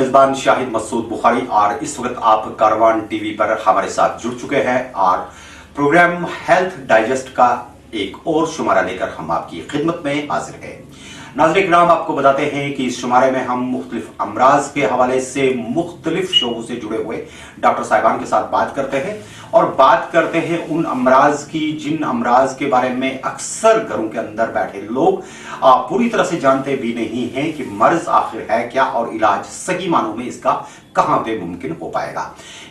मेजबान शाहिद मसूद बुखारी और इस वक्त आप कारवान टीवी पर हमारे साथ जुड़ चुके हैं और प्रोग्राम हेल्थ डाइजेस्ट का एक और शुमारा लेकर हम आपकी खिदमत में हाजिर हैं। नाज़रीन किराम, आपको बताते हैं कि इस शुमारे में हम मुख्तलिफ अमराज के हवाले से मुख्तलिफ शोबों से जुड़े हुए डॉक्टर साहिबान के साथ बात करते हैं और बात करते हैं उन अमराज की जिन अमराज के बारे में अक्सर घरों के अंदर बैठे लोग पूरी तरह से जानते भी नहीं हैं कि मर्ज आखिर है क्या और इलाज सही मानों में इसका कहां पे मुमकिन हो पाएगा।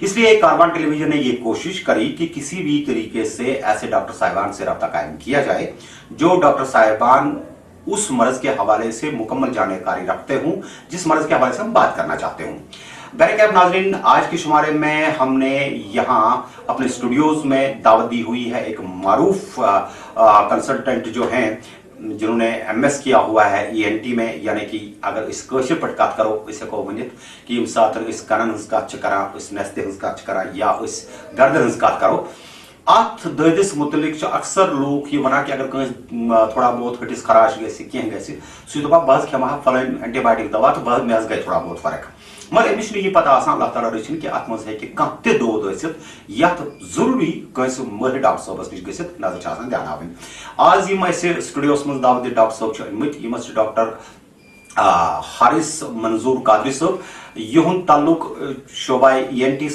इसलिए कारवान टेलीविजन ने यह कोशिश करी कि किसी भी तरीके से ऐसे डॉक्टर साहिबान से रब्ता कायम किया जाए जो डॉक्टर साहिबान उस मर्ज के हवाले से मुकम्मल जानकारी रखते हूं जिस मर्ज के हवाले से हम बात करना चाहते हूं। बैरकैब नाजरीन, आज के शुमारे में हमने यहां अपने स्टूडियोज में दावत दी हुई है एक मारूफ कंसल्टेंट जो हैं जिन्होंने एमएस किया हुआ है ईएनटी में, यानी कि अगर इस कशर पर बात करो इसे को वनित कि इम साथ इस कनन हंस कत करा इस नस्ते हंस कत करा या इस गर्दन हंस कत करो अत ददिस मुतलिक अक्सर लोग ये वना कि अगर थोड़ा बहुत हटिस खराश गह सह दपा बह खेमा फलान एंटीबायोटिक दवा तो बह मे गई थोड़ा बहुत फर्क मगर अमिस यह पता अल्लाह ताला रचिन कि अत मज हे कह ते दोद यथ जरूरी कंस माहिर डॉक्टर साहबस निश गसित नजर ध्यान आज यम स्टूडियोस मज दावत दित डॉक्टर साहब अमित डॉक्टर हारिस मंजूर कादरी साहब युन ताल्लुक शोबा ईएनटी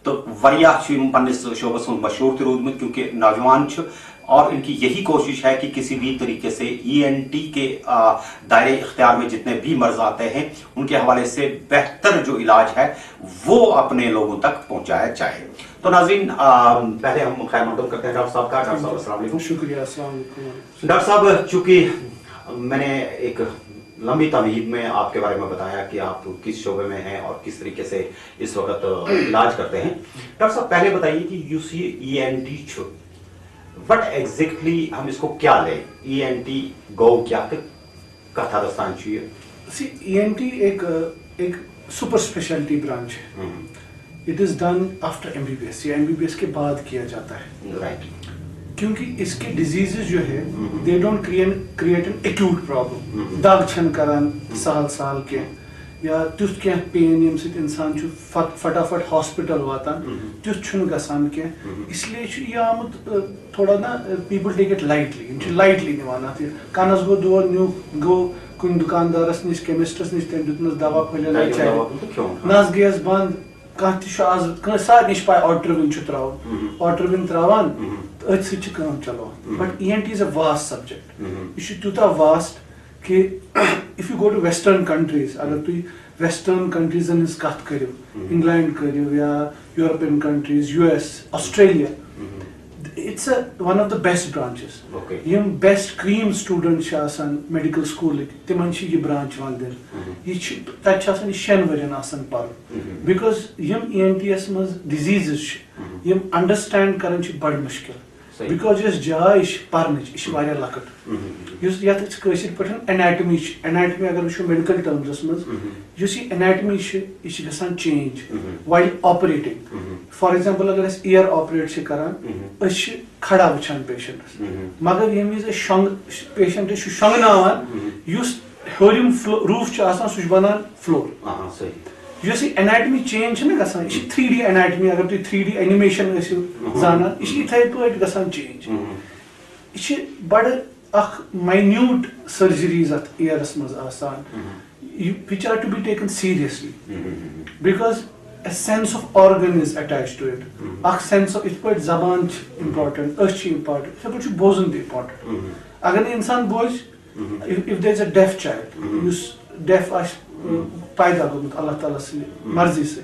तो पन्निस शोबस मशहूर तूदमुत क्योंकि नौजवान और इनकी यही कोशिश है कि किसी भी तरीके से ईएनटी के दायरे इख्तियार में जितने भी मर्ज आते हैं उनके हवाले से बेहतर जो इलाज है वो अपने लोगों तक पहुंचाया जाए। तो नाज़रीन, पहले हम खैर मकदम करते हैं डॉक्टर साहब का। डॉक्टर साहब अस्सलाम वालेकुम। शुक्रिया। अस्सलाम वालेकुम। डॉक्टर साहब, चूंकि मैंने एक लंबी तमहीद में आपके बारे में बताया कि आप किस शोबे में हैं और किस तरीके से इस वक्त इलाज करते हैं, डॉक्टर साहब पहले बताइए कि यूसी ईएनटी वट एग्जैक्टली हम इसको क्या लें, ईएनटी गो क्या कथा दस्तान ईएनटी एक सुपर स्पेशलिटी ब्रांच है। It is done after MBBS या एमबीबीएस के बाद किया जाता है। राइट। क्योंकि इसके डिजीजेस जो है they don't create an acute problem, दाग छन करान साल के या तुथ क्या पेन यम सित इंसान फटाफट हॉस्पिटल वातान तुथ छुन गसान के, इसलिए ये आमुत थोड़ा ना पीपल टेक इट लाइटली निवान अत कनस गो दो न्यू गो कुन दुकानदारस निश केमिस्टस निश तम दुतनस दवा फले नस गैस बंद कह आज सारे निश पाए ऑर्डरविन त्रावन ऑर्डरविन त्रावान तो अथ सह काम चलान। But ENT is a vast subject, यह तूता वास्ट कि if you go to western countries, अगर तुम वेस्टर्न कंट्रीजन हज कत करो, इंग्लैंड करो या European countries, US, Australia, it's one of the best branches. यम बेस्ट क्रीम स्टूडेंट्स आसान मेडिकल स्कूल तिमन यह ब्रांच वन दिन तक 6 वरियन पर बिकॉज यम ईएनटीएस मज डिजीजेस यम अंडरस्टैंड कर बड़ मुश्किल बिकॉज इस जाय पर्नच यह लकट पे एनाटमी अगर वो मेडिकल टर्म्स मज एनाटमी यह गसान change while operating. For example अगर ईयर ऑपरेट करान खड़ा वुचान पेशेंटस, मगर ये विज पेशेंट शंगनावान हूरिम रूफ सह बनान फ्लोर। एनाटमी चेंज गसान 3D एनाटमी, अगर तुम 3D एनिमेशन जाना यह इथे पे गसान चेंज, यह बड़ अख माइन्यूट सर्जरीज अत ईयरस मज आसान which are to be taken seriously because a sense of organ is attached to it. A sense of it zaban important, ach important, so kuch bozun bhi important. Agar insan boz, if there is a deaf child, who's deaf as पैदा गोमुत अल्लाह ताला से मर्जी से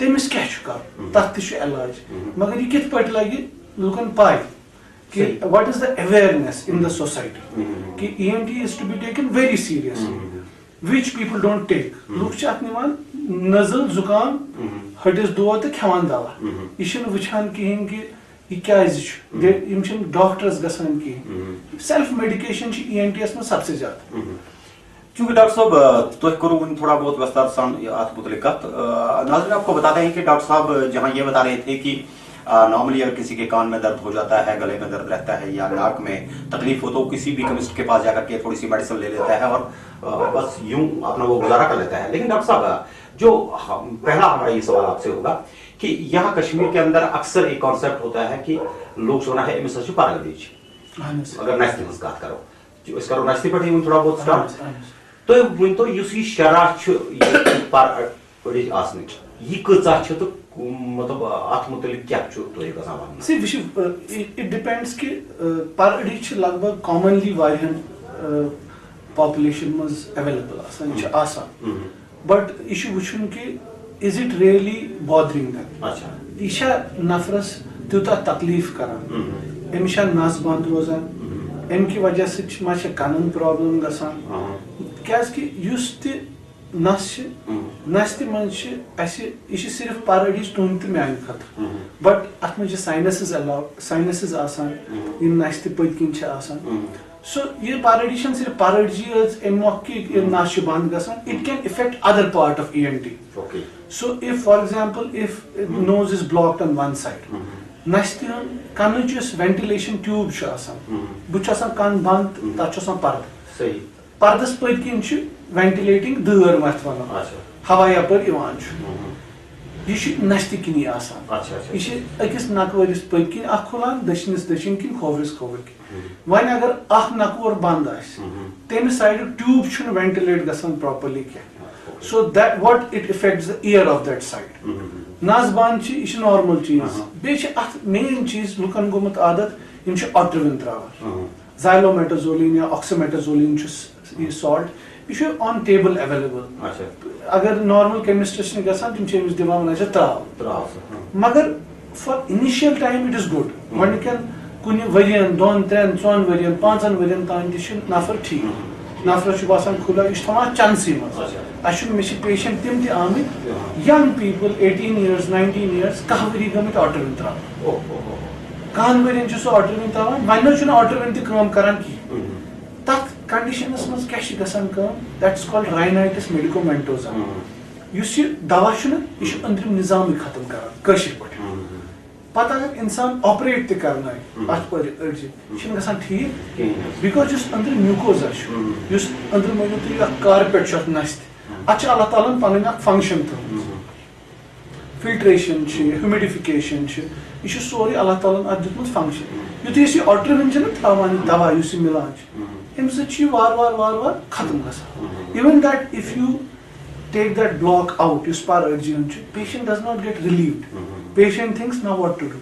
तमिस क्या कर तथ इलाज, मगर यह कित पट लगे लुकन पाई कि what is the awareness in the society कि ENT is to be taken very seriously which people don't take. लोग अत निवान नजल जुकाम हटिस दो तो खेवान दवा, यह वुचान कहें कि यह क्या डॉक्टर्स गसान कहें। सेल्फ मेडिकेशन ईएनटीएस में सबसे ज्यादा। क्योंकि डॉक्टर साहब तो करूँ थोड़ा बहुत विस्तार सान अत मुतलिक नाज़रीन आपको बताते हैं कि डॉक्टर साहब जहाँ ये बता रहे थे कि नॉर्मली अगर किसी के कान में दर्द हो जाता है, गले में दर्द रहता है या नाक में तकलीफ हो तो किसी भी केमिस्ट के पास जाकर के थोड़ी सी मेडिसिन ले लेता है और बस यूं अपना वो गुजारा कर लेता है। लेकिन डॉक्टर साहब, जो पहला हमारा ये सवाल आपसे होगा कि यहाँ कश्मीर के अंदर अक्सर एक कॉन्सेप्ट होता है कि लोग जो है अमिस पारगदीज अगर नस्ती हज कत करो नस्ती पे थोड़ा बहुत स्टार्ट तो वन तो शरह पारगदीज आसन यह कचा तो मतलब अत मुतलिक क्या इट डिपेंड्स कि पारगदीज लगभग कॉमनली वारियन पॉपुलेशन मज अवेलेबल आसान बट यह वुचन कि is it really bothering them यह नफरस तूता तकलीफ करान अमिस नस बंद रोजान अमि वजह से कनन प्रॉब्लम गसान नस मन सिर्फ पारगदीज तुम मान खतर बट अत मे साइनसेस अलाउड साइनसेस आसान नस पत्किन सो ये पारगदीज सिर्फ पारगदीज अमि मौक कि नस बंद गसान it can affect other part of ENT so if for example if nose is blocked on one side nasti kanch ventilation tube chu asan buch asan kan band ta chu asan pard sahi pardas patkin chu ventilating deur mat wana acha hawa yapar ivan chu ये नस्ति किनी आसान यह अकिस नकवरिस पत्किन खुलान दशनिस दशिन किन खोवरिस खोवर किन one अगर नकवर बंद तम side tube छुन वेंटिलेट गसान प्रॉपर्ली क्या so that what it effects the year of that side नस बंद यह नॉर्मल चीज बे मेन चीज लुकन गोमुत आदत यम ऑट्रविन त्रावान ज़ाइलोमेटाज़ोलिन या ऑक्सीमेटाज़ोलिन सॉल्ट यह ऑन टेबल अवेलेबल अगर नॉर्मल केमिस्ट्स गसान तम दिवान त्राव मगर for initial time it is good gun कुन वरियन 2 3 4 वरियन 5 वरियन तान नफर ठीक नफर बसान खुला यह थवान चांसी मे पेशेंट तम आमित यंग पीपल 18 years 19 years 10 वरी गमित ऑट्रविन त्राव 10 वरियन सो ऑट्रविन त्रावान वन ऑट्रविन तम करान कहीं तथ कंडीशनस मज क्या दैट्स कॉल्ड राइनाइटिस मेडिकोमेंटोजा दवा यह अंदरिम निजाम खत्म कर पता अगर इंसान ऑपरेट करना अत अड़ज ठीक बिकॉज अंदर म्यूकोजा अंदर मानो तुम कारपेट नस्त अत अल्लाह ताला पन फंक्शन थी फिल्ट्रेशन ह्यूमिडिफिकेशन यह सोरे अल्लाह ताला अत दितमुत फंक्शन युत ऑट्रविन त्रावान दवा मिलान अमि सत वार वार खत्म गसान even that if you take that block out इस पारगदीज patient does not get relieved patient thinks now what to do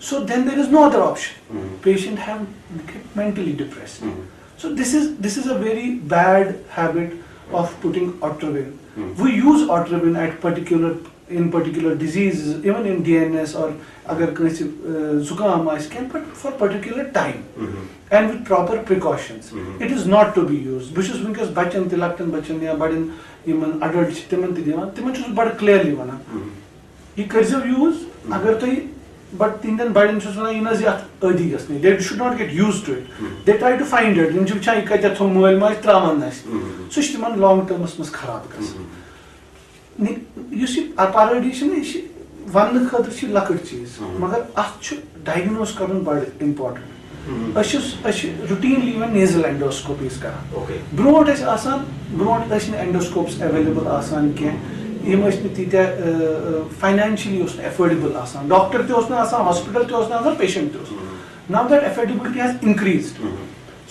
so then there is no other option patient have get mentally depressed so this is a very bad habit of putting Otrivin we use Otrivin at particular diseases even in DNS or agar kansi zukam can but for particular time and with proper precautions it is not to be used which is because bachan tilaktan bachan ya badin इमन adult तिमन तिमन बड़ clearly one यह कर use अगर तुम but तिंदन बड़न one यह अदी गई they should not get use to it they try to find it तुम वुचान यह कत थो मल माज त्रावान सह तिमन लॉन्ग टर्मस मज खराब गई पारगदीज वन खतर लकट चीज मगर अत डायग्नोज कर बड़ इम्पोर्टेंट रूटीनली नेजल एंडोस्कोपीज कर ब्रोट एंडोस्कोप्स अवेलेबल कह तीत्या financially affordable doctor hospital patient now that affordability has increased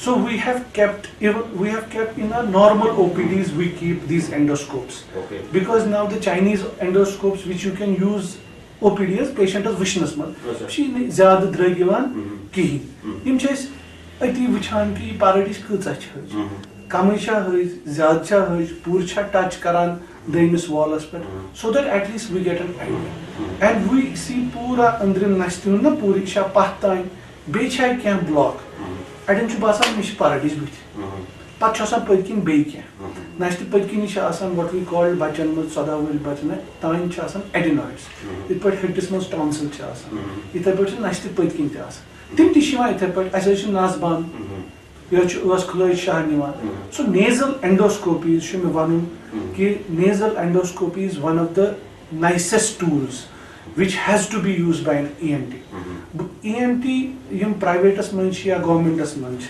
so we have kept in our normal OPDs we keep these endoscopes because now the Chinese endoscopes which you can use OPDs patient as विशनस मज ज्यादा drug कहीं अति वुचान कि पारगदीज कच कम हज ज्यादा हज पूर टच करान दमिस वॉलस पे so that at least we get an idea and we see पूरा अंदरिम नस्ति ना पूरी पथ तान बे क्या ब्लॉक अड़न बासान मे पारगदीज बुथ पे पत्किन बे क्या नस्ति पत्किन व्हाट वी कॉल्ड बचन मज 14 वरी बचन तान एडिनॉइड्स इत पे हिट्स मज टॉन्सिल इथे पे नस्ति पत्किन तम इथे पे नस बंद यह खुल शाह निवान सो नेजल एंडोस्कोपीज मे वन कि nasal endoscopy is one of the nicest tools which has to be used by an ENT. ENT yum private as manch ya government as manch,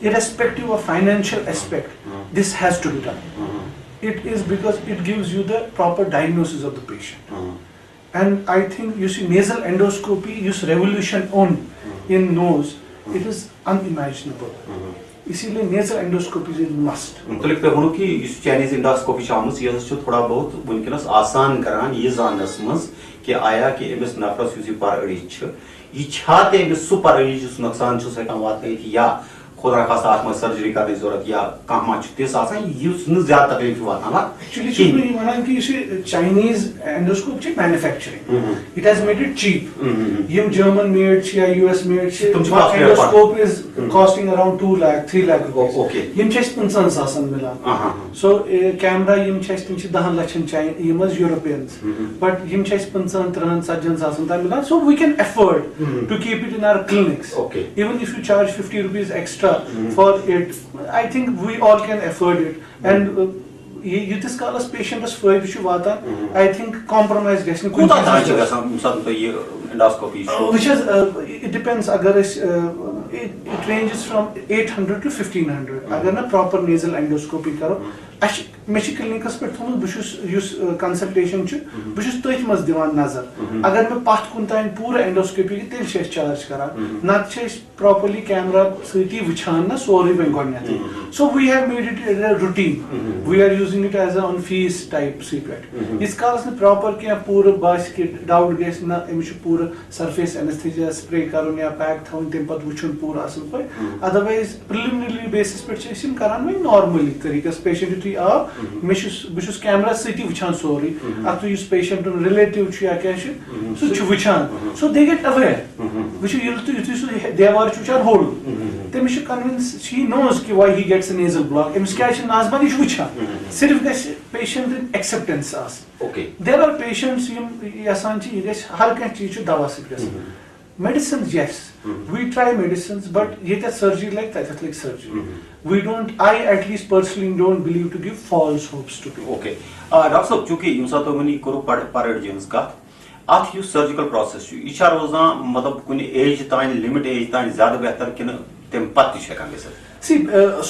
irrespective of financial aspect, this has to be done. It is because it gives you the proper diagnosis of the patient. And I think you see nasal endoscopy use revolution on in nose, it is unimaginable. इसीलिए nasal endoscopy is must. तो लिखते हैं कि इस Chinese endoscopy शामस ये जो थोड़ा बहुत वुनकनस आसान करान ये जानस मस कि आया कि एमस नफरस युस पर अड़ी छ ये छाते एमस सुपर अड़ी जुस नुकसान छ सकान वात या खुदा खासा आत्म सर्जरी करने जरूरत या कहां तिस आसान युस न ज्यादा तकलीफ वातान एक्चुअली जो मैं माना कि इसे चाइनीज एंडोस्कोप चे manufacturing it has made it cheap यम जर्मन मेड या US made endoscope is costing around 2 lakh 3 lakh rupees okay यम छे 50 आसान मिला सो कैमरा यम छे 10 लाख चाइन यम यूरोपियंस बट यम छे 50 30 40 आसान ता मिला so we can afford to keep it in our clinics even if you charge 50 rupees extra for it, I think we all can afford it. And this kalas patient as fayda chu watan, I think compromise gets ni kuta tarah gasam misal to ye endoscopy which is it depends agar it ranges from 800 to 1500 agar na proper nasal endoscopy karo मे क्लिनिकस पे थोम बुस consultation बुस तथ मज दिवान नजर अगर मे पथ कुन तान पूरा एंडोस्कोपी तेल चार्ज करान नत प्रॉपर्ली कैमरा सती वुचान ना सोरे वन गोडनेथ so we have made it as a routine we are using it as on fees type सीपेट इस कालस न प्रॉपर क्या पूरा बास कि डाउट गस ना एमिश पूरा सरफेस एनेस्थीसिया स्प्रे करन या पैक थवन तम पत वुचन पूरा असल पे अदरवाइज प्रिलिमिनरी बेसिस पे छिम करान वे नॉर्मली तरीका पेशेंट आ बस कैमरा सती वुचान सोरी अत युस पेशेंट रिलेटिव या क्या सह वुचान सो दे गेट अवेयर वुचु युथु सह देवार वुचान होल तमिस कन्विंस शी नोज कि why he gets a nasal block एमस क्या नाजबान यह वुचान सिर्फ गस पेशेंट एक्सेप्टेंस आस ओके देयर आर पेशेंट्स यम यसान छि यह गस हर कह चीज दवा सह medicines yes we try medicines but yet surgery like surgery we don't I at least personally don't believe to give false hopes to people okay doctor साहब चूंकि युसा तो मनी करो पर जेंस का अथ यु सर्जिकल प्रोसेस यह रोजान मतलब कुन एज तान लिमिट एज तान ज्यादा बेहतर कि तम पत हेकान गसित see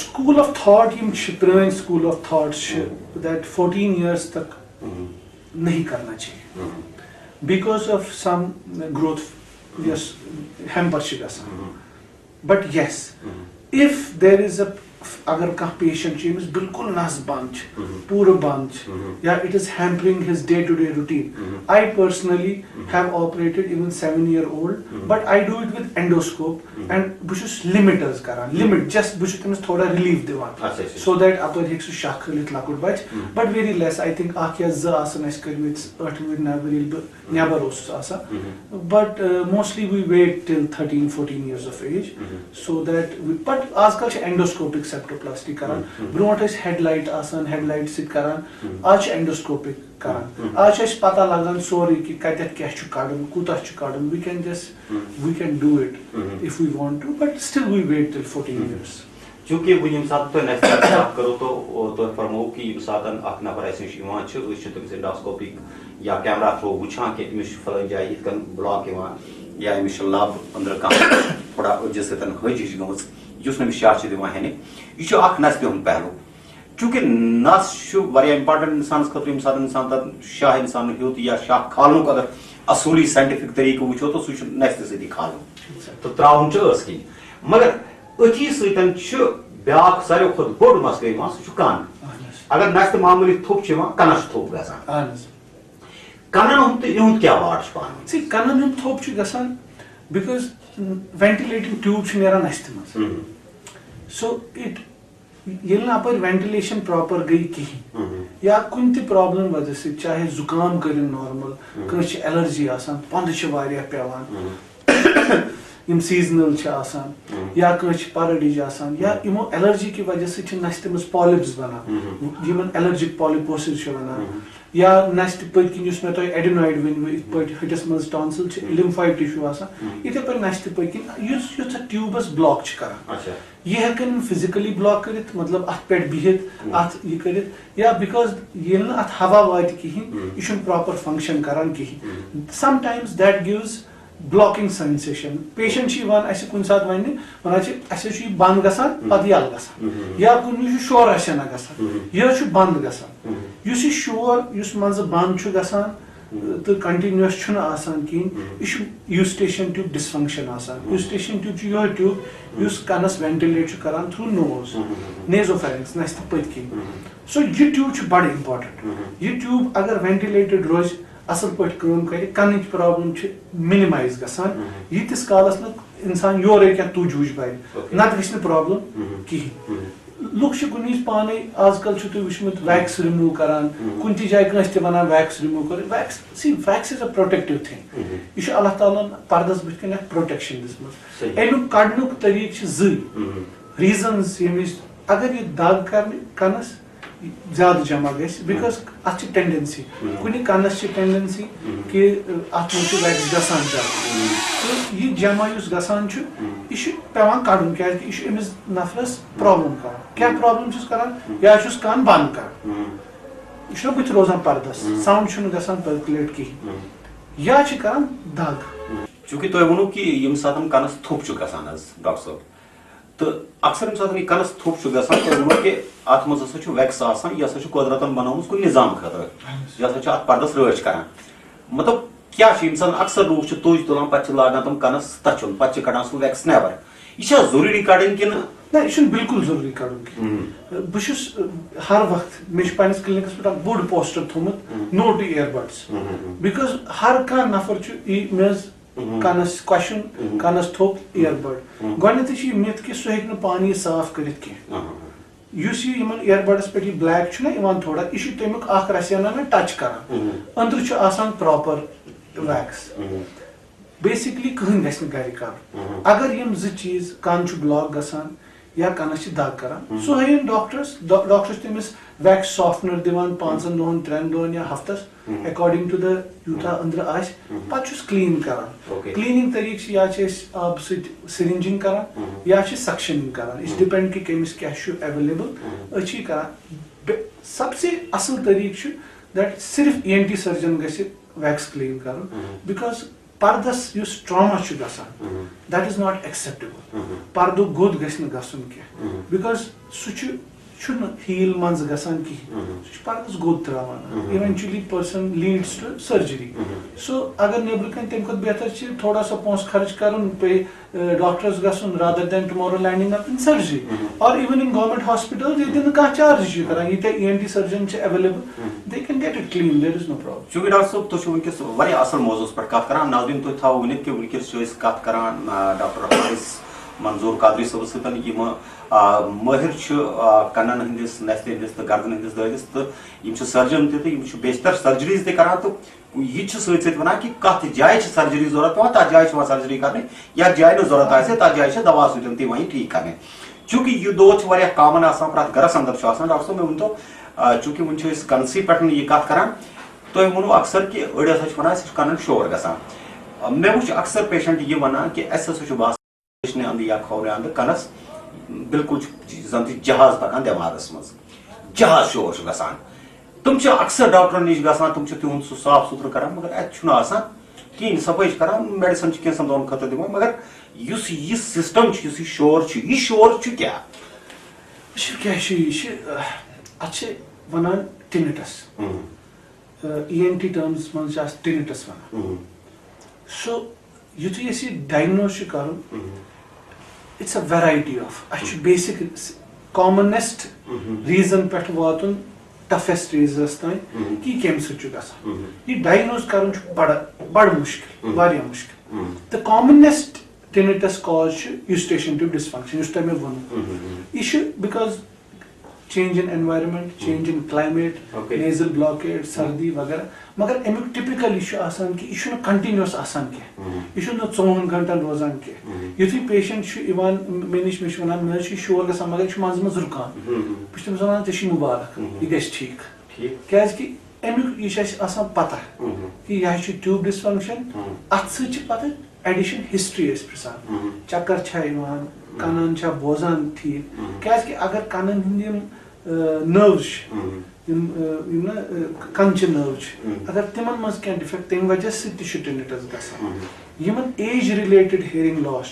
school of thought yim prane school of thoughts that 14 years tak nahi karna chahiye because of some growth yes hamper but yes if there is a अगर कह पेशेंट बिल्कुल नस बंद पूरा बंद या it is hampering his day-to-day routine I personally have operated even 7-year-old but I do it with endoscope and बुशुस limiters करान limit just बुशुस तमिस थोड़ा relief दिवान so that अपर हेक सु शाख खलित लाकुट बच but very less I think आख या ज आसन अस करवित 8 नवर नेबर ओस आसा but mostly we wait till 13-14 years of age so that but आजकल endoscopic सेप्टोप्लास्टी करान ब्रोट हेडलाइट आसान हेडलाइट सित करान आज एंडोस्कोपिक करान आज पता लगन सोरी कि कतत क्या कड़न कूता कड़न we can do it if we want to but still we wait till 14 years चूंकि वो यम साथ तो नेक्स्ट बात करो तो फरमो कि यम साथन अख नफर ऐसे इवान छ उस तमिस एंडोस्कोपिक या कैमरा थ्रू वुचान कि अमिस फलन जाय इतकन ब्लॉक इवान या अमिस लब अंदर का थोड़ा जसतन हज गमस युस नमिस शाह दिवान हेने यह अख नस पे पहलू चूंकि नस इंपॉर्टेंट इंसान खतर इंसान तक शाह इंसान होत या शाह खालनुक अगर असूली साइंटिफिक तरीके वो तो सह नस सती खालन तो त्राउन कन मगर अथी सतन ब्या सारे खुद बोड़ मसले सह कन अगर नस मामूली थोप कनस थोप गसान कनन इहुंद क्या वाट पान कनन थोप गसान बिकॉज वेंटिलेटिंग ट्यूब नेरान नस मज so it yel na पर ventilation proper गई कहीं या कुन ति प्रॉब्लम वजह से चाहे जुकाम करिन नॉर्मल कछ एलर्जी आसान पंद छ वारिया पेवान यम सीजनल छ आसान या कछ पाराडिज आसान या इमो एलर्जी की वजह से छ नस तमस पॉलिप्स बना यमन एलर्जिक पॉलिपोसिस छ बना या नस्ट पकन युस मे एडेनॉइड वन इत पे हटिस मज टॉन्सिल लिम्फॉइड टिश्यू इथे पे नस्ट पकन युस ट्यूबस ब्लॉक करान यह हेकन फिजिकली ब्लॉक करित मतलब अत पे बिहित अत यह करित या बिकॉज ये अत हवा वात कहीं यह प्रॉपर फंक्शन करान कहीं sometimes that gives blocking sensation patient कुन सात वन बंद गसान पत यल गसान या कुन शोर ना गसान यह बंद गसान युस शोर युस मज बंद गसान तो कंटिन्यूस कहीं Eustachian tube dysfunction Eustachian tube यह ट्यूब युस कनस वेंटिलेट करान थ्रू नोज नेजोफेरिंक्स नस्त पतकन सो यह ट्यूब बड़ इंपॉर्टेंट यह ट्यूब अगर वेंटिलेटेड रोज असल पे कर कन प्रॉब्लम मिनिमाइज गसान यीतिस कालस न इंसान योर क्या तुज वुज बाय नत गि प्रॉब्लम कहीं लुक कुन पाने आजकल तुम वुचमुत वैक्स रिमूव करान कुन जाए कस वन वैक्स रिमूव कर wax is a protective thing यह अल्लाह ताला पर्दस बुन प्रोटेक्शन दिसमत अमुक कड़नुक तरीक रीजन्स अगर यह दाग कर कनस ज्यादा जमा बिकॉज अत टेंडेंसी कुछ कनस टेंडेंसी कि अत मे वैक्स गसान जमा तो यह जमा गसान यह पेवान कड़न क्या अमिस नफरस प्रॉब्लम कर क्या प्रॉब्लम करान या कान बंद कर यह बुत रोजान पर्दस साउंड गसान पर्कुलेट कहीं या करान दाग चूंकि तुम वो कि यम सात कनस थोप गसान डॉक्टर साहब तो अक्सर यम सात कनस थोप गसान तो वो कि अत मज वैक्स यह कुदरतन बनामुत कुछ निजाम खतर यह पर्दस रच करान मतलब क्या इंसान अक्सर लोग तुज तुलान पे लागान तम कनस तचुन पे कड़ान सह वैक्स नेबर यह जरूरी कड़न कि ना यह बिल्कुल जरूरी कड़न बहुस हर वक्त मे क्लिनिकस पे बोड़ पोस्टर थोमुत नो टू ईयरबड्स बिकॉज हर कह नफर मे कनस क्वेश्चन कनस थोप ईयरबड गोडनेथ मिथ कि सह हे पानी साफ कर ईयरबड्स पे ब्लैक थोड़ा यह तमुक रसियाना टच करान अंदर प्रॉपर वैक्स बेसिकली कहीं गि गर कर अगर यम चीज कन ब्लॉक गसान या कनस दाग करान सो हयन डॉक्टर्स तमिस वैक्स सॉफ्टनर दिवान 5 दोहन 3 दोहन या हफ्तस अकॉर्डिंग टू द यूथा अंदर आस पत क्लीन करान क्लीनिंग तरीक या आब सिरिंजिंग करान या सक्शनिंग करान इस डिपेंड कि कमिस क्या अवेलेबल करान सबसे असल तरीक दैट सिर्फ ENT सर्जन गि वैक्स क्लीन कर बिकॉज पर्दस ट्रामा गसान दैट इज नॉट एक्सेप्टेबल पर्दु गोद गि बिकॉज सह हील मज गसान कहीं पर्दस गोद त्रावान eventually person leads to surgery so अगर नेबर कन तम खुद बेहतर थोड़ा सा पोस खर्च कर पे डॉक्टर्स गसन rather than tomorrow landing up in surgery और इवन इन गवर्नमेंट हॉस्पिटल ये कह चार्ज करान ये ENT surgeon available they can get it clean there is no problem चूंकि डॉक्टर साहब तुम वनकस वारिया असल मौजूस पे कत करान नाज़रीन तुम थो वनित कि वनकस कत करान डॉक्टर हारिस मंजूर कादरी सब सतन माहिर कनन हंदिस नस्त हंदिस तो गर्दन हंदिस ददिस तो सर्जन तो बेशतर सर्जरीज करान तो यह सत वन कि कत जाए सर्जरी जरूरत पे तथ जाए सर्जरी करने या जाए जरूरत आए तथ जाए दवा सत वन ठीक करने चूंकि यह दौद कॉमन प्रत गरस अंदर डॉक्टर साहब मे वन तो चूंकि वन कनसी पे यह कत करान तो वो अक्सर कि अड़ वन कनन शोर गसान मे वो अक्सर पेशेंट यह वन कि बासन अंद या खौर अंद कनस बिल्कुल जन जहाज पकान दिमागस मज जहाज शोर गसान तुम अक्सर डॉक्टर निश गसान तुम तुंद सह साफ सुथर करान मगर अत कहीं सफाई करान मेडिसिन कैंसन दोन खतर दिवान मगर यह सिस्टम शोर क्या अत वन टिनिटस ENT टर्म्स मज टिनिटस वन सो यु डायग्नोज कर इट्स अ वैरायटी ऑफ अच्छ बेसिक कॉमनेस्ट रीजन पे वातुन टफेस्ट रीजनस तान कि कम गसान यह डायग्नोज कर बड़ मुश्किल वारिया मुश्किल the commonest tinnitus cause Eustachian tube dysfunction तुम मे वोन यह because change in environment change in climate nasal blockade सर्दी वगैरह मगर अमुक टिपिकल यह कि यह कंटिन्यूस कह यह 24 घंटन रोजान कह युथु पेशेंट मे निश वन मे शोर गसान मगर यह मज मज रुकान बस तमिस वन मुबारक यह गि ठीक क्या अमुक यह पता कि यह ट्यूब डिसफंक्शन अत सत एडिशन हिस्ट्री प्रसान चक्कर कनन बोजान ठीक क्या अगर कनन नर्व्स कंच नर्व अगर तिमन मज क्या डिफेक्ट तम वजह टिनिटस गसान एज रिलेटेड हियरिंग लॉस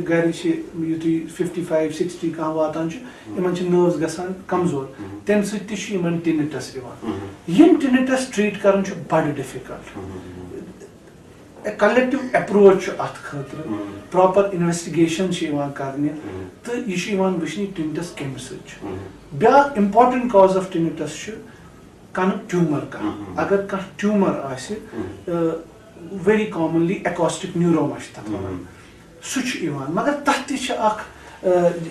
गर युथु 55-60 कह वातान नर्व्स गसान कमजोर तम सत टिनिटस टिनिटस ट्रीट कर बड़ डिफिकल्ट कलेक्टिव अप्रोच अत खतर प्रॉपर इन्वेस्टिगेशन करने तो यह वचन टिनिटस कम ब्या इम्पॉर्टेंट कॉज ऑफ टिनिटस कन ट्यूमर का अगर कह ट्यूमर आसे वेरी कॉमनली एकॉस्टिक न्यूरोमा तथ वन सह मगर तथ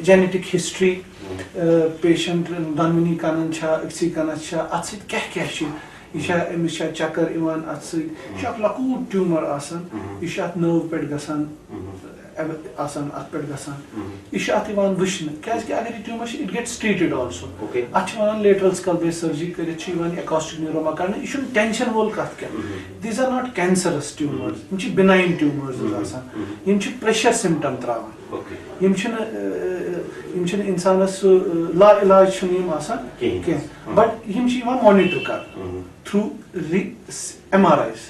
जेनेटिक हिस्ट्री पेशेंट दनवनी कनन अक्सी कनस अत सत क्या अमिस चक्कर अत सत लकूट ट्यूमर यह अत नर्व पे गसान अत पे गसान यह अत वचन क्या अगर यह tumour it gets treated also at lateral skull base surgery कर एकॉस्टिक न्यूरोमा कर यह टेंशन वोल कत क्या these are not cancerous tumours benign tumours pressure symptom त्रावान इंसानस ला इलाज बट मॉनिटर कर थ्रू MRIs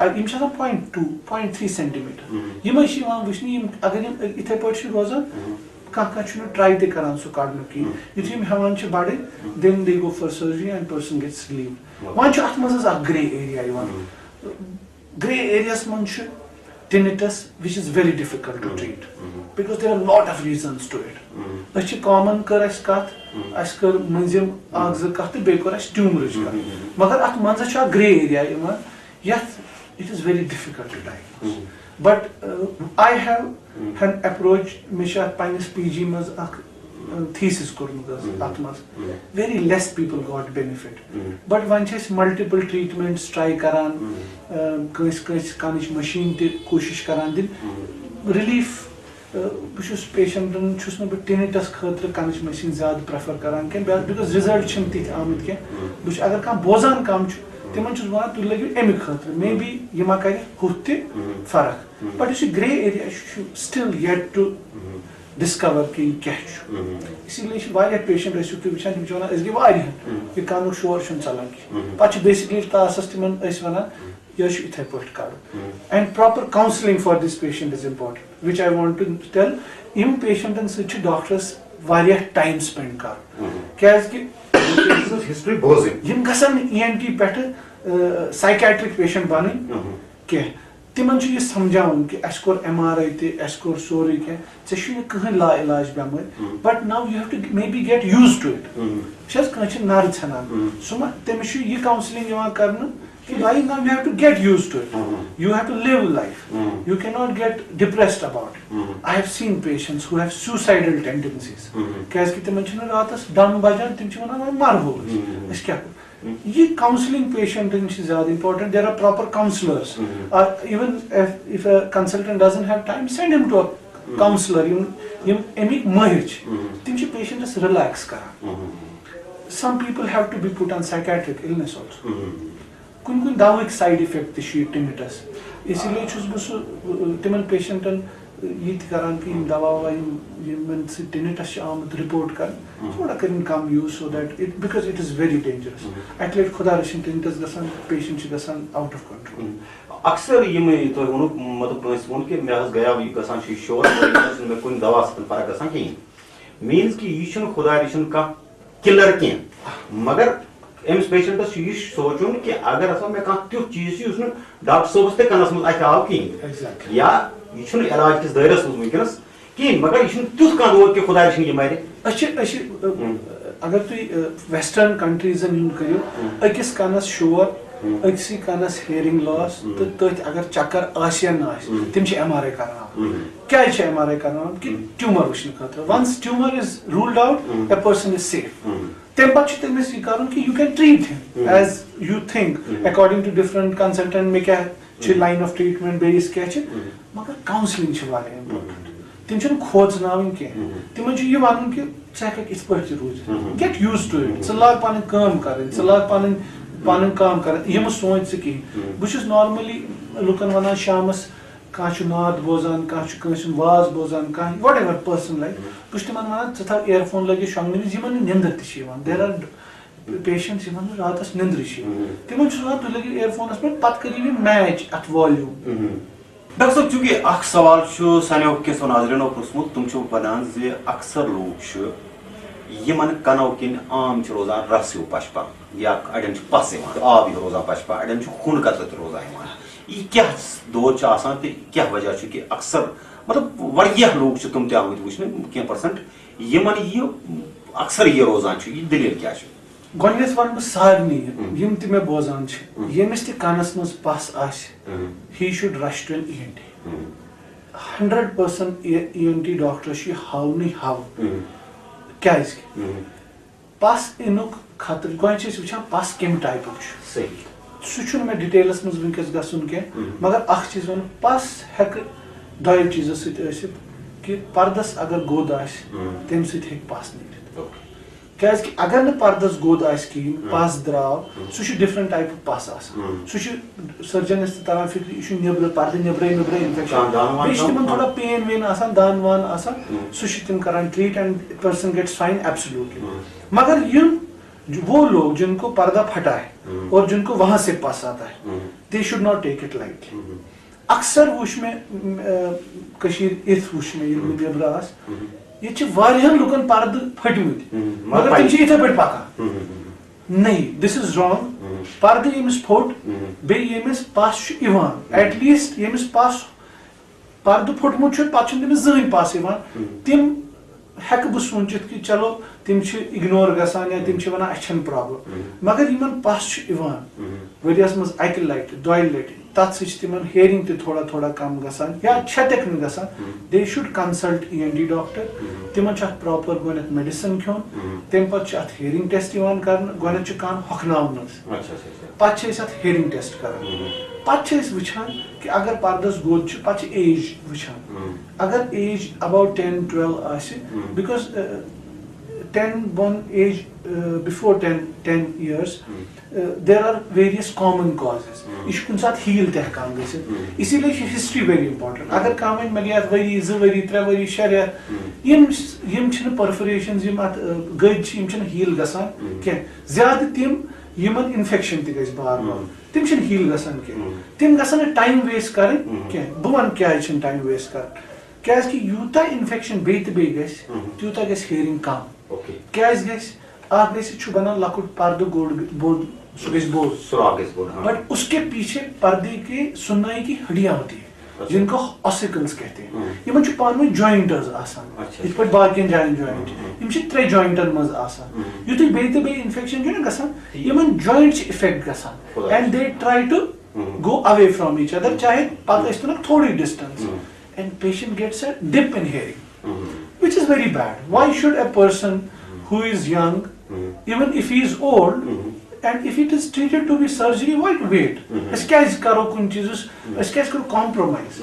0.2-0.3 सेंटीमीटर वचन अगर इथे पे रोजान कह ट्राई तरान सह कड़न कहें युथ हेवान बड़े then they go for surgery and person gets leave वन अत मज ग्रे एरिया ग्रे एरियास मन tinnitus which is very difficult to treat because there are a lot of reasons to it अच्छी common कर अस कत अस कर मंजिम आग ज कत बे कर अस ट्यूमर कत मगर अत मंज छ ग्रे एरिया यत it is very difficult to diagnose but I have an approach मे छ पन्निस PG मज अख thesis कोरमुत अत मज very less people got benefit but one छ multiple treatments try करान कस कनिश मशीन ते कोशिश करान दिन रिलीफ बस पेशेंटन छुस न टिनिटस खतर कनिश मशीन ज्यादा प्रेफर करान के बिकॉज रिजल्ट छन ति आमत के बस अगर का बोजान कम तिमन छुस वन तु लगियो एमि खतर मे बी यमा करे हुत फरक बट इस grey area still yet to discover कि क्या इसीलिए वारिया पेशेंट वचान गई कान शोर चलान पे बेसिकली तासस तिमन वन यह इथे पे कर and proper counselling for this patient is important which I want to tell इन पेशेंटन सह डॉक्टर्स वारिया टाइम स्पेंड कर क्या हिस्ट्री बोजिंग गसन ENT पे साइकेट्रिक पेशेंट बन क्या तिमन यह समझावन कि अस कोर MRI ते अस कोर सोरे क्या ऐ कहीं ला इलाज बेमार but now you have to maybe get used to it कह नर षान सह तमिस यह काउंसलिंग करना कि भाई now you have to get used to it you have to live life you can not get depressed about it I have seen patients who have suicidal tendencies क्या तिमन रातस डम बजान तिम वन मरहो अस क्या ये काउंसलिंग पेशेंट ज्यादा important. There are proper counselors. Even if a consultant doesn't have time, send him to a counselor. You emic mahir. Tim patient is relax kara. Some people have to be put on psychiatric illness also. Kun dawik side effect the tinnitus. इसलिए छुस बस तिमन पेशेंटन ये करान कि दवा tinnitus आमद report कर थोड़ा करें कम use so that it because it is very dangerous at least खुदा रशिन tinnitus गसान पेशेंट गसान आउट ऑफ कंट्रोल अक्सर यम तो वोन मतलब कस वोन कि मे गया गसान शोर मे कुन दवा फर्क गसान कहीं मीन्स कि यह खुदा रशिन का किलर कह मगर अमिस पेशेंटस यह सोचुन कि अगर हसा मे कह तुथ चीज डॉक्टर सोबस ते कनस मज आव कहें या यह इलाज किस दायरस मज वनकस कहें मगर यह तुथ कह रोग कि खुदा रशिन यह मर अगर तुम वेस्टर्न कंट्रीजन करो अकिस कनस शोर अक्सी कनस हियरिंग लॉस तो तथ अगर चक्कर तम MRI कर क्या MRI कर कि ट्यूमर वुचन खतर once tumour is ruled out a person is safe तम पे तमिस यह कर कि you can treat him as you think according to different consultant में क्या लाइन ऑफ ट्रीटमेंट बेस क्या मगर काउंसलिंग इम्पोर्टेंट तिम खोजन कह तिम यह वन कि इत पे रूज गेट यूज टू इट लाग पन कर लाग पन पान काम कर यम सोच से कहीं बहुत नॉर्मली लुकन वन शामस कह नाद बोजान कह वाज बोजान कह वट एवर पर्सन लाइक बहुत तिमन वन था एयरफोन लगे शोंगने विज निंदर देर आर पेशेंट्स रात निंद्र तिमन तुम लगे एयरफोनस पे पत करिए मैच अत वॉल्यूम। डॉक्टर साहब चूंकि अख सवाल सानो कैसो नाजरीनो पुछमुत तुम वनान जे अक्सर लोग यमन कनो किन आम रोजान रस हिव पशपा या अड़न पस आब हिव रोजान पशपा अड़न खून कतरत रोजान यह क्या दौर क्या वजह कि अक्सर मतलब वारिया लोग तुम तमुत वुचने कह परसेंट यमन यह अक्सर यह रोजान यह दलील क्या गोडनेथ वन बह सारनी यम ते मे बोजान यमिस ते कानस मज पस he should rush to an ENT 100% ENT doctor हावनी हाव क्या पस इनुक खतर गोच वुचान पस कम टाइप सह मे डिटेलस मज वनकस गसन कह मगर अख चीज वन पस हेक दो चीजों सत कि पर्दस अगर गोद तम सत पस नीर क्या अगर न पर्दस गोद कहें पस द्राव सह डिफरेंट टाइप पस सह सर्जनस तरह फिक्र यह नब्र पर्द नब्रे नब्रे इन्फेक्शन तिम थोड़ा पेन वेन दान वान सह तिम करान treat and person gets fine absolutely मगर यम वो लोग जिनको पर्दा फटा है और जिनको वहां से पस आता है they should not take it lightly. अक्सर वुच में इथ वुच में नब्र ये लुकन पर्द फटमत मगर तिम इथे पे पकान नहीं दिस इज रॉन्ग पर्द यमिस फोट बे यमिस पस एटलीस्ट यमिस पस पर्द फोटमुत पे तमिस जन पस तिम हेक बह सोचित कि चलो तिम इग्नोर गसान या तिम वन अच्छन प्रॉब्लम मगर यमन पस वरियस मज अक लट दो लट तथ सिमन हेयरिंग थोड़ा थोड़ा कम गसान या तक गसान they should consult ENT doctor तिमन प्रॉपर गोनथ मेडिसिन खोन तम पे अत हेयरिंग टेस्ट कर गोनथ कान हखनावन पे हेयरिंग टेस्ट कर पे वुचान कि अगर पर्दस गोद पे एज वुचान अगर age about 10-12 because 10 born age before 10 years there are various common causes इस कुन साथ हील तह काम गए इसीलिए हिस्ट्री वेरी इंपॉर्टेंट अगर काम मे गया वरी 2 वरी 3 वरी 6 रेत यम परफोरेशंस यम अत गज यम हील गसान के ज्यादा तिम यमन इन्फेक्शन त गस बार बार तिम हील गसान के तिम गसन टाइम वेस्ट कर के बह वन क्या टाइम वेस्ट कर क्या कि यूता इन्फेक्शन बे गस तूता गस हेयरिंग कम क्या बनान लकुट पर्द बोद सह बोद बट उसके पीछे पर्दे के सुननाई की हड्डियां होती है जिनको ऑसिकल्स कहते हैं यमन पान जॉइंटर्स इत बाकियन जायन जॉइंट यम 3 जॉइंटन मज युत बे इन्फेक्शन गसान यमन जॉइंट इफेक्ट गसान and they try to go away from each other चाहे पत थोड़ी distance and patient gets a dip in hearing which is very bad. Why should a person who is young, even if he is old, and if it is treated to be surgery, why to wait? क्या करो कुन चीज़ क्या करो compromise.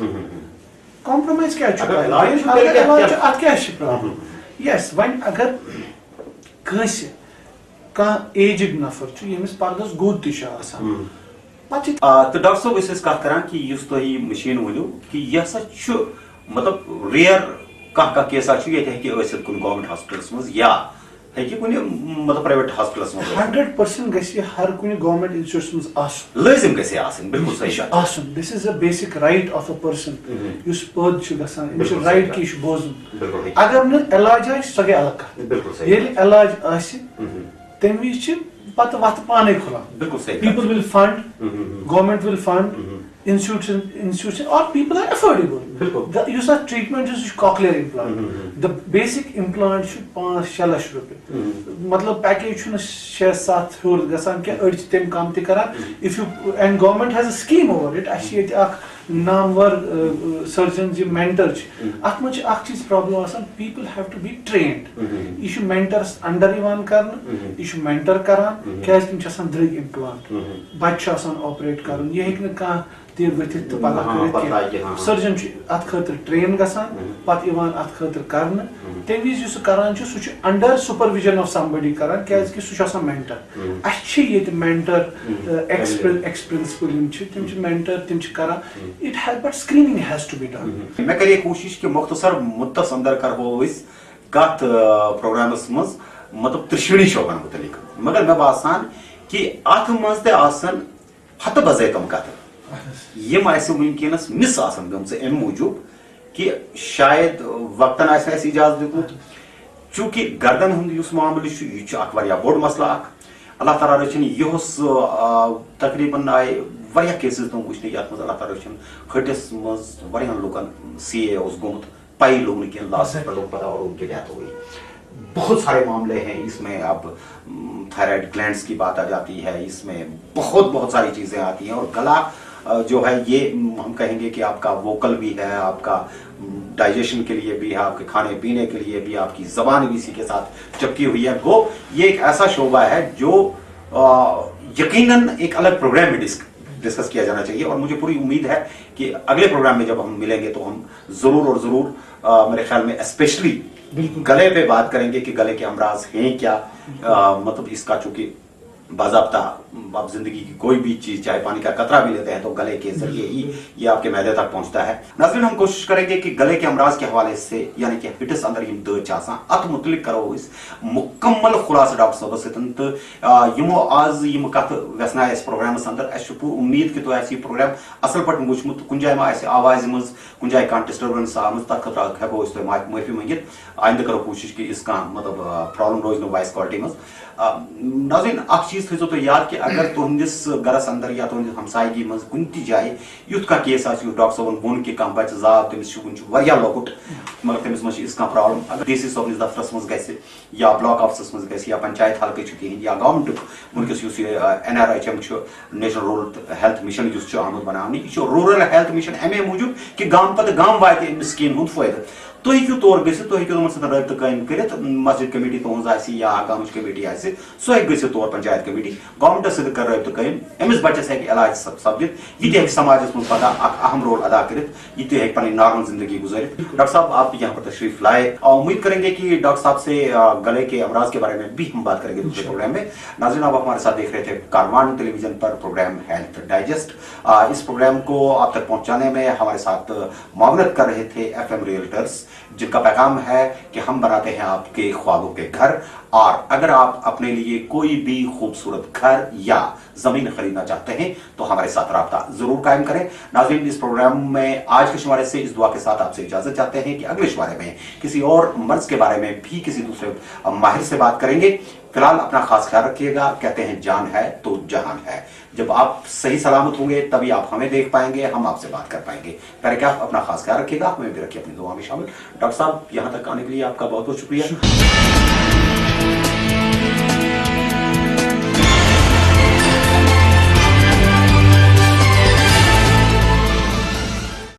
Compromise क्या चुका है? अत क्या प्रॉब्लम? Yes, when अगर कैसे का aged नफर च यमिस पर्दस गोद तिश आसान तो डॉक्टर साहब कत करान कि मशीन वनु कि यह मतलब रेयर कह केसा ये कुन गवर्नमेंट हॉस्पिटल्स मज या कुन मतलब प्राइवेट हॉस्पिटल्स मज 100% गसी हर कुन गवर्नमेंट इंस्टीट्यूट्स मज आसन लाजिम गसी आसन बिल्कुल सही आसन this is a basic right of a person use पद छ गसान इस राइट की बोजन अगर न इलाज सो गए अलग कत ये इलाज आसि तम विच पत वत पाने खुला बिल्कुल सही people will fund government will fund institutions or people are affordable the use of treatment is cochlear implant the basic implant should 5-6 lakh रुपए मतलब पैकेज 6-7 होर गसान के अड़ तम कम त करान if you and government has a scheme over it actually अख Namvar surgeon जो मेंटर अत मज चीज problem people have to be trained यह मेंटर्स अंडर कर यह मेंटर करान क्या तम द्रग इम्प्लांट बच्चे ऑपरेट कर यह ती वथित तो पता हाँ, पता है कि हाँ, करित सर्जन अत खतर ट्रेन गसान पत इवान अत खतर करन तम विज युस करान छु सु अंडर सुपरविजन ऑफ समबडी करान क्या कि सु छ मेंटर अच्छे ये मेंटर एक्स प्रिंसिपल यम छु तिम छु मेंटर तिम छु करान it has but screening has to be done मैं करिए कोशिश कि मुख्तसर मुद्दस अंदर कर हो इस कत प्रोग्रामस मज मतलब त्रिशुणी शोबन मुतलिक मगर मैं बासान कि अथ मज ते आसन हत बजे तम कत यम आसे वुनकिनस मिस आसन गमसे एम मूजूब कि शायद वक्तन आसे ऐसे इजाजत दितमुत चूंकि गर्दन हुंद युस मामले छु यह छु अख वारिया बोड मसला अख अल्लाह ताला रचन यहोस तकरीबन आए वारिया केसेस तुम वुचने यात मज अल्लाह ताला रचन खटिस मज वारिया लोकन सीए उस गुमत पाई लोग के लास्ट पर लोग पता और उनकी डेथ हो गई। बहुत सारे मामले हैं इसमें, अब थायराइड ग्लैंड्स की बात आ जाती है, इसमें बहुत सारी चीजें आती हैं और गला जो है ये हम कहेंगे कि आपका वोकल भी है, आपका डाइजेशन के लिए भी है, आपके खाने पीने के लिए भी, आपकी जबान भी इसी के साथ चिपकी हुई है। वो ये एक ऐसा शोबा है जो यकीनन एक अलग प्रोग्राम में डिस्कस किया जाना चाहिए और मुझे पूरी उम्मीद है कि अगले प्रोग्राम में जब हम मिलेंगे तो हम जरूर और जरूर मेरे ख्याल में स्पेशली गले पे बात करेंगे कि गले के अमराज हैं क्या, मतलब इसका चूंकि बाज़ाब्ता आप जिंदगी की कोई भी चीज चाहे पानी का कतरा भी लेते हैं तो गले के जरिए ही ये आपके मैदे तक पहुंचता है। नाज़रीन, हम कोशिश करेंगे कि गले के अमराज के हवाले से यानी कि हिटस अंदर यम दर्द अत मुतलिक करो इस मुकम्मल खुलासा डॉक्टर साहब सतन तो यमो आज यम कत व्यसना इस प्रोग्राम अंदर अस उम्मीद कि तो ऐसी प्रोग्राम असल पट वुचमुत कुन जाय मा आवाज मज कुन जाय कह डिस्टर्बेंस आमज तथ खतरा हेको तो माफी मंगित आइंद करो कोशिश कि इसका मतलब प्रॉब्लम रोज नो वॉइस क्वालिटी मज। नाज़रीन, अख चीज थो तो याद कि अगर तुहंदिस गरस अंदर या तुहंदिस हमसायगी मज कुन ती जाए युथ का केस आस डॉक्टर साहब वोन कि कह बच जाब तमिस वह लोकुट मगर तमिस मज इस प्रॉब्लम अगर डीसी साहब दफ्तरस मज गए या ब्लॉक ऑफिस मज गए या पंचायत हल्के कहें या गवर्नमेंट वनकस NRHM national rural health mission आमुत बनाने यह रूरल हेल्थ मिशन अमे मूजूब कि गांव पत गांव वात स्कीम हुंद फायदे तुम हेकू तौर गि तुम हेकू तमन रब्त कायम कर मस्जिद कमेटी तुज या गाँव कमेटी आए सह हे तौर पंचायत कमेटी गवर्नमेंटस सत कर रब्त कायम अमिस बच्चस हे इलाज सपदित यह समाज मज पता अहम रोल अदा कर यह पी नॉर्मल जिंदगी गुजरित। डॉक्टर साहब, आप यहाँ पर तशरीफ लाए और उम्मीद करेंगे कि डॉक्टर साहब से गले के अमराज के बारे में भी हम बात करेंगे दूसरे प्रोग्राम में। नाज़रीन, आप हमारे साथ देख रहे थे कारवान टेलीविजन पर प्रोग्राम हेल्थ डाइजेस्ट। इस प्रोग्राम को आप तक पहुंचाने में हमारे साथ मावनत कर रहे थे FM रियल्टर्स, जिनका पैगाम है कि हम बनाते हैं आपके ख्वाबों के घर और अगर आप अपने लिए कोई भी खूबसूरत घर या जमीन खरीदना चाहते हैं तो हमारे साथ राब्ता जरूर कायम करें। नाज़रीन, इस प्रोग्राम में आज के शुमारे से इस दुआ के साथ आपसे इजाजत चाहते हैं कि अगले शुमारे में किसी और मर्ज के बारे में भी किसी दूसरे माहिर से बात करेंगे। फिलहाल अपना खास ख्याल रखिएगा। कहते हैं जान है तो जहान है। जब आप सही सलामत होंगे तभी आप हमें देख पाएंगे, हम आपसे बात कर पाएंगे। पहले क्या अपना खास ख्याल रखिएगा, हमें भी रखिए अपनी दुआ में शामिल। डॉक्टर साहब, यहाँ तक आने के लिए आपका बहुत बहुत शुक्रिया।